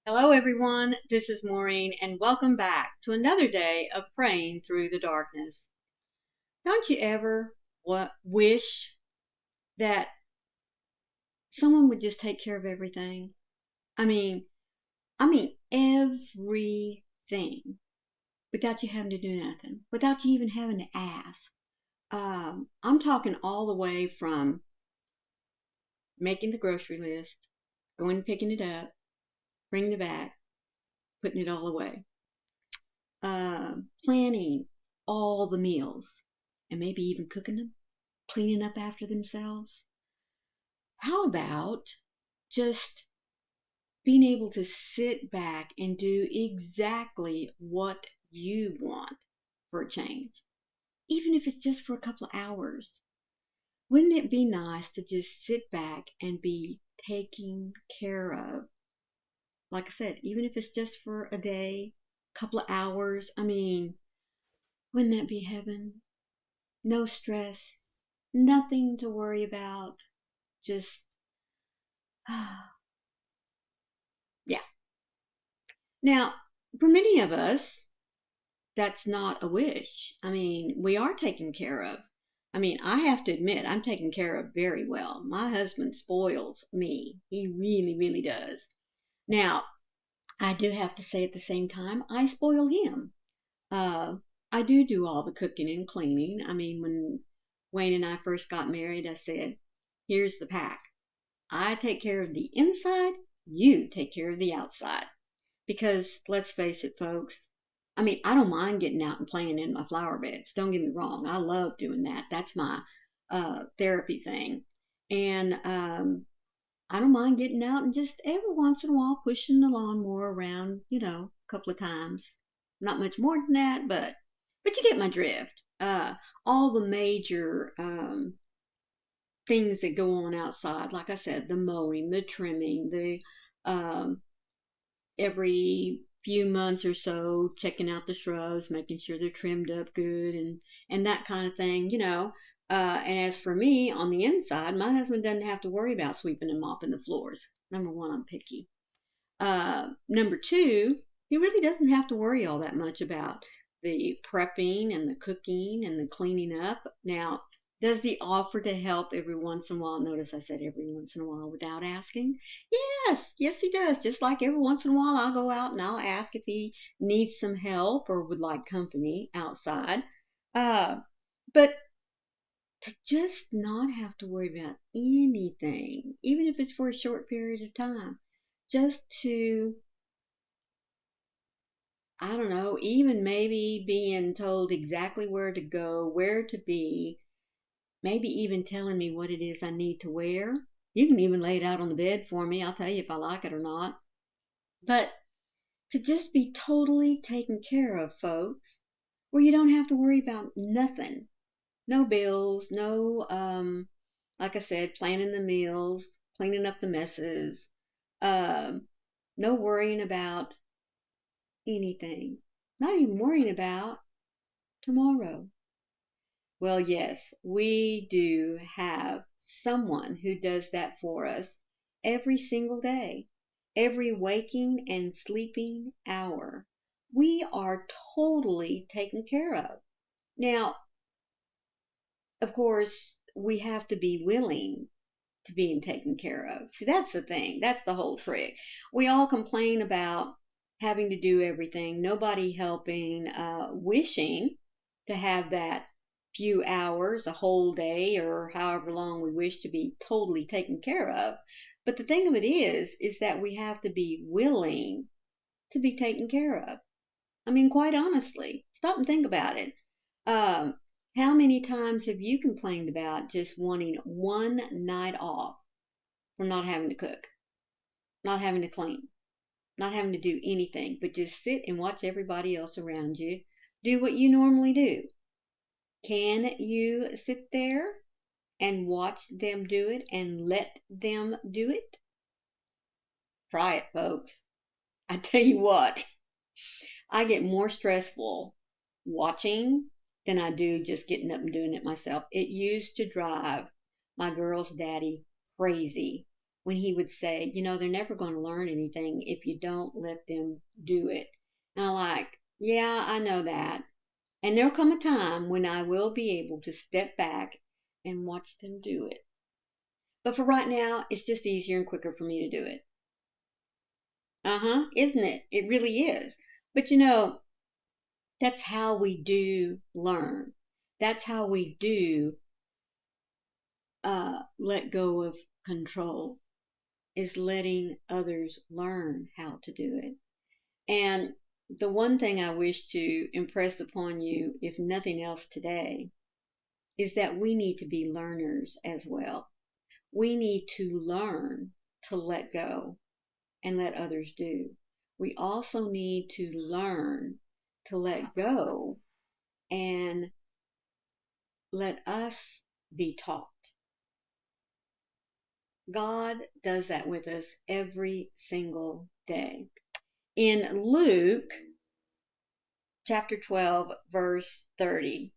Hello, everyone. This is Maureen, and welcome back to another day of praying through the darkness. Don't you ever wish that someone would just take care of everything? I mean, everything without you having to do nothing, without you even having to ask. I'm talking all the way from making the grocery list, going and picking it up, bringing it back, putting it all away. Planning all the meals and maybe even cooking them, cleaning up after themselves. How about just being able to sit back and do exactly what you want for a change, even if it's just for a couple of hours? Wouldn't it be nice to just sit back and be taken care of? Like I said, even if it's just for a day, couple of hours. Wouldn't that be heaven? No stress, nothing to worry about. Just, yeah. Now, for many of us, that's not a wish. We are taken care of. I have to admit, I'm taken care of very well. My husband spoils me. He really, really does. Now, I do have to say at the same time, I spoil him. Uh, I do all the cooking and cleaning. When Wayne and I first got married, I said, here's the pack. I take care of the inside, you take care of the outside. Because let's face it, folks, I don't mind getting out and playing in my flower beds. Don't get me wrong. I love doing that. That's my therapy thing. And I don't mind getting out and just every once in a while pushing the lawnmower around, a couple of times. Not much more than that, but you get my drift. All the major things that go on outside, like I said, the mowing, the trimming, the um, every few months or so checking out the shrubs, making sure they're trimmed up good, and that kind of thing, and as for me on the inside, my husband doesn't have to worry about sweeping and mopping the floors. Number one, I'm picky. Number two, he really doesn't have to worry all that much about the prepping and the cooking and the cleaning up. Now, does he offer to help every once in a while? Notice I said every once in a while without asking. Yes, he does. Just like every once in a while I'll go out and I'll ask if he needs some help or would like company outside. Uh, but to just not have to worry about anything, even if it's for a short period of time, just to, I don't know, even maybe being told exactly where to go, where to be, maybe even telling me what it is I need to wear. You can even lay it out on the bed for me. I'll tell you if I like it or not. But to just be totally taken care of, folks, where you don't have to worry about nothing. No bills, no, like I said, planning the meals, cleaning up the messes, um, no worrying about anything. Not even worrying about tomorrow. Well, yes, we do have someone who does that for us every single day, every waking and sleeping hour. We are totally taken care of. Now, of course, we have to be willing to being taken care of. See, that's the thing. That's the whole trick. We all complain about having to do everything, nobody helping, wishing to have that few hours, a whole day, or however long we wish to be totally taken care of. But the thing of it is that we have to be willing to be taken care of. Quite honestly, stop and think about it. Um, how many times have you complained about just wanting one night off from not having to cook, not having to clean, not having to do anything, but just sit and watch everybody else around you do what you normally do? Can you sit there and watch them do it and let them do it? Try it, folks. I tell you what, I get more stressful watching than I do just getting up and doing it myself. It used to drive my girl's daddy crazy when he would say, they're never going to learn anything if you don't let them do it. And I'm like, yeah, I know that. And there'll come a time when I will be able to step back and watch them do it. But for right now, it's just easier and quicker for me to do it. Isn't it? It really is. But that's how we do learn. That's how we do let go of control, is letting others learn how to do it. And the one thing I wish to impress upon you, if nothing else today, is that we need to be learners as well. We need to learn to let go and let others do. We also need to learn to let go and let us be taught. God does that with us every single day. In Luke chapter 12, verse 30,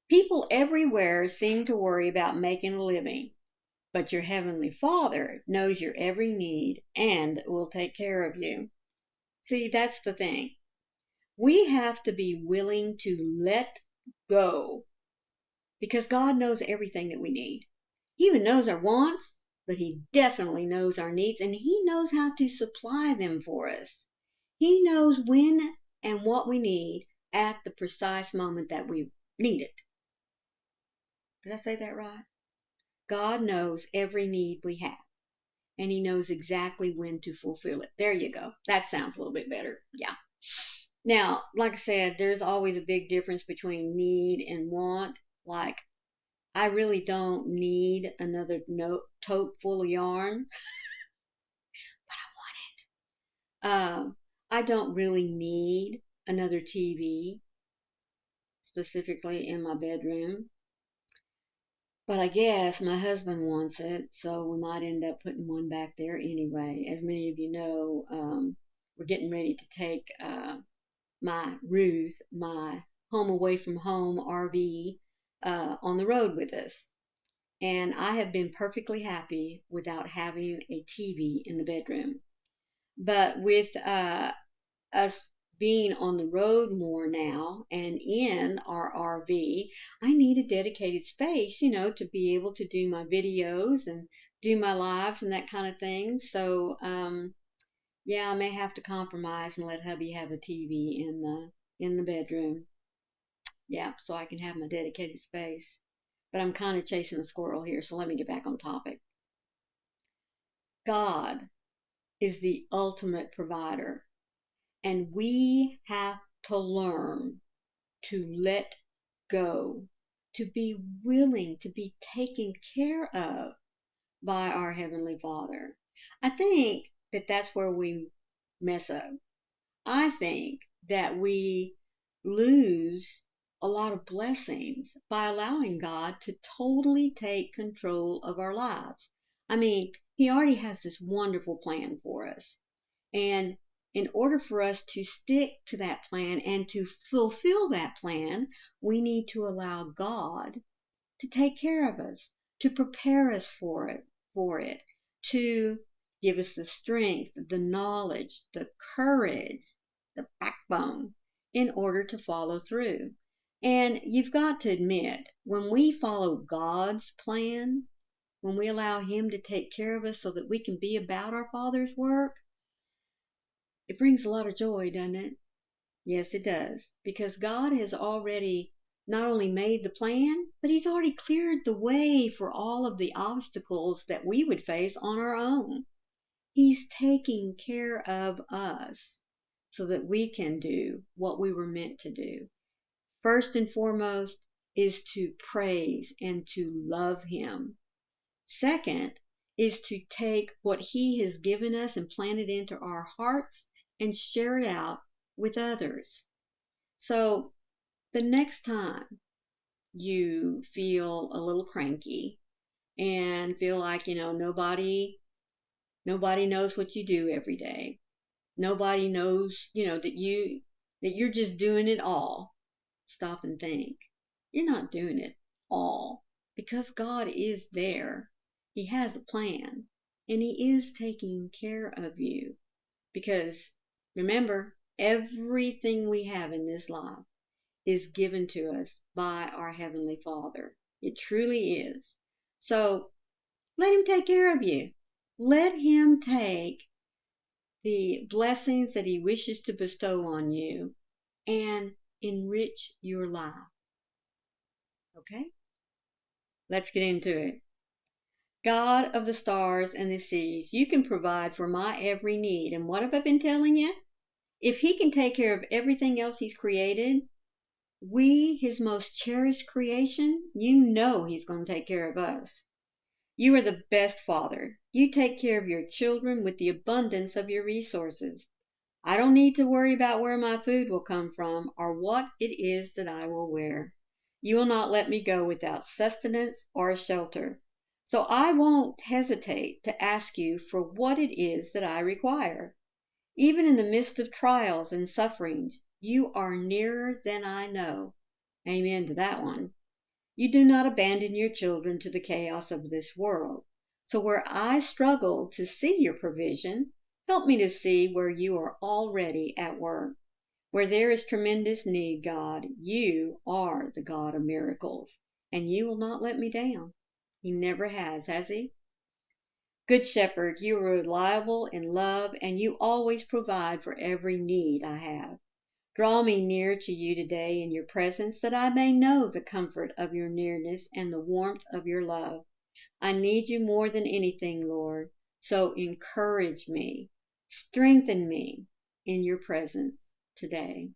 people everywhere seem to worry about making a living, but your heavenly Father knows your every need and will take care of you. See, that's the thing. We have to be willing to let go because God knows everything that we need. He even knows our wants, but He definitely knows our needs, and He knows how to supply them for us. He knows when and what we need at the precise moment that we need it. Did I say that right? God knows every need we have, and He knows exactly when to fulfill it. There you go. That sounds a little bit better. Yeah. Now, like I said, there's always a big difference between need and want. Like, I really don't need another tote full of yarn, but I want it. I don't really need another TV, specifically in my bedroom. But I guess my husband wants it, so we might end up putting one back there anyway. As many of you know, we're getting ready to take my Ruth, my home away from home RV, on the road with us. And I have been perfectly happy without having a TV in the bedroom. But with us being on the road more now and in our RV, I need a dedicated space, to be able to do my videos and do my lives and that kind of thing. So, yeah, I may have to compromise and let hubby have a TV in the bedroom. Yeah, so I can have my dedicated space. But I'm kind of chasing a squirrel here, so let me get back on topic. God is the ultimate provider, and we have to learn to let go, to be willing to be taken care of by our Heavenly Father. I think that that's where we mess up. I think that we lose a lot of blessings by allowing God to totally take control of our lives. I mean, He already has this wonderful plan for us. And in order for us to stick to that plan and to fulfill that plan, we need to allow God to take care of us, to prepare us for it, to give us the strength, the knowledge, the courage, the backbone in order to follow through. And you've got to admit, when we follow God's plan, when we allow Him to take care of us so that we can be about our Father's work, it brings a lot of joy, doesn't it? Yes, it does. Because God has already not only made the plan, but He's already cleared the way for all of the obstacles that we would face on our own. He's taking care of us so that we can do what we were meant to do. First and foremost is to praise and to love Him. Second is to take what He has given us and planted into our hearts and share it out with others. So the next time you feel a little cranky and feel like, nobody knows what you do every day. Nobody knows, that you're just doing it all. Stop and think. You're not doing it all because God is there. He has a plan. and He is taking care of you. Because remember, everything we have in this life is given to us by our Heavenly Father. It truly is. So let Him take care of you. Let Him take the blessings that He wishes to bestow on you and enrich your life. Okay? Let's get into it. God of the stars and the seas, you can provide for my every need. And what have I been telling you? If He can take care of everything else He's created, we, His most cherished creation, you know He's going to take care of us. You are the best Father. You take care of your children with the abundance of your resources. I don't need to worry about where my food will come from or what it is that I will wear. You will not let me go without sustenance or shelter. So I won't hesitate to ask you for what it is that I require. Even in the midst of trials and sufferings, you are nearer than I know. Amen to that one. You do not abandon your children to the chaos of this world. So where I struggle to see your provision, help me to see where you are already at work. Where there is tremendous need, God, you are the God of miracles, and you will not let me down. He never has He? Good Shepherd, you are reliable in love, and you always provide for every need I have. Draw me near to you today in your presence, that I may know the comfort of your nearness and the warmth of your love. I need you more than anything, Lord, so encourage me, strengthen me in your presence today.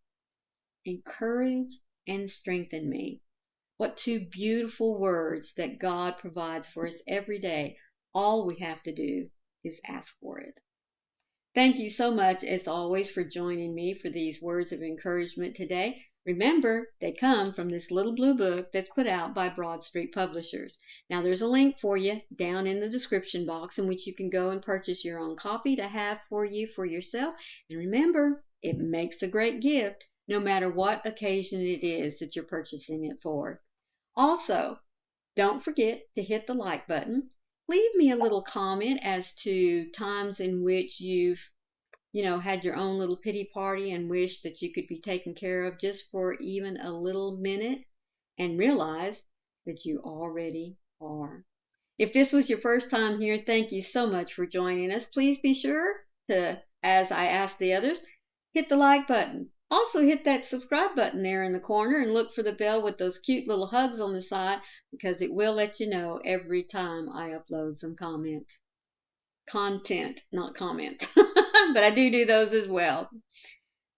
Encourage and strengthen me. What two beautiful words that God provides for us every day. All we have to do is ask for it. Thank you so much, as always, for joining me for these words of encouragement today. Remember, they come from this little blue book that's put out by Broad Street Publishers. Now, there's a link for you down in the description box in which you can go and purchase your own copy to have for you for yourself. And remember, it makes a great gift no matter what occasion it is that you're purchasing it for. Also, don't forget to hit the like button. Leave me a little comment as to times in which you've, had your own little pity party and wish that you could be taken care of just for even a little minute, and realize that you already are. If this was your first time here, thank you so much for joining us. Please be sure to, as I asked the others, hit the like button. Also hit that subscribe button there in the corner and look for the bell with those cute little hugs on the side, because it will let you know every time I upload some content, not comments. But I do those as well.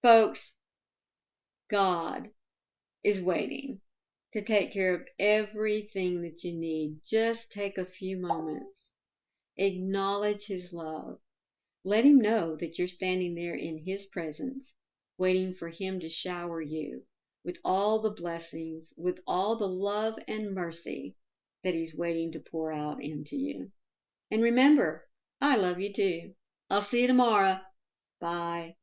Folks, God is waiting to take care of everything that you need. Just take a few moments. Acknowledge His love. Let Him know that you're standing there in His presence, waiting for Him to shower you with all the blessings, with all the love and mercy that He's waiting to pour out into you. And remember, I love you too. I'll see you tomorrow. Bye.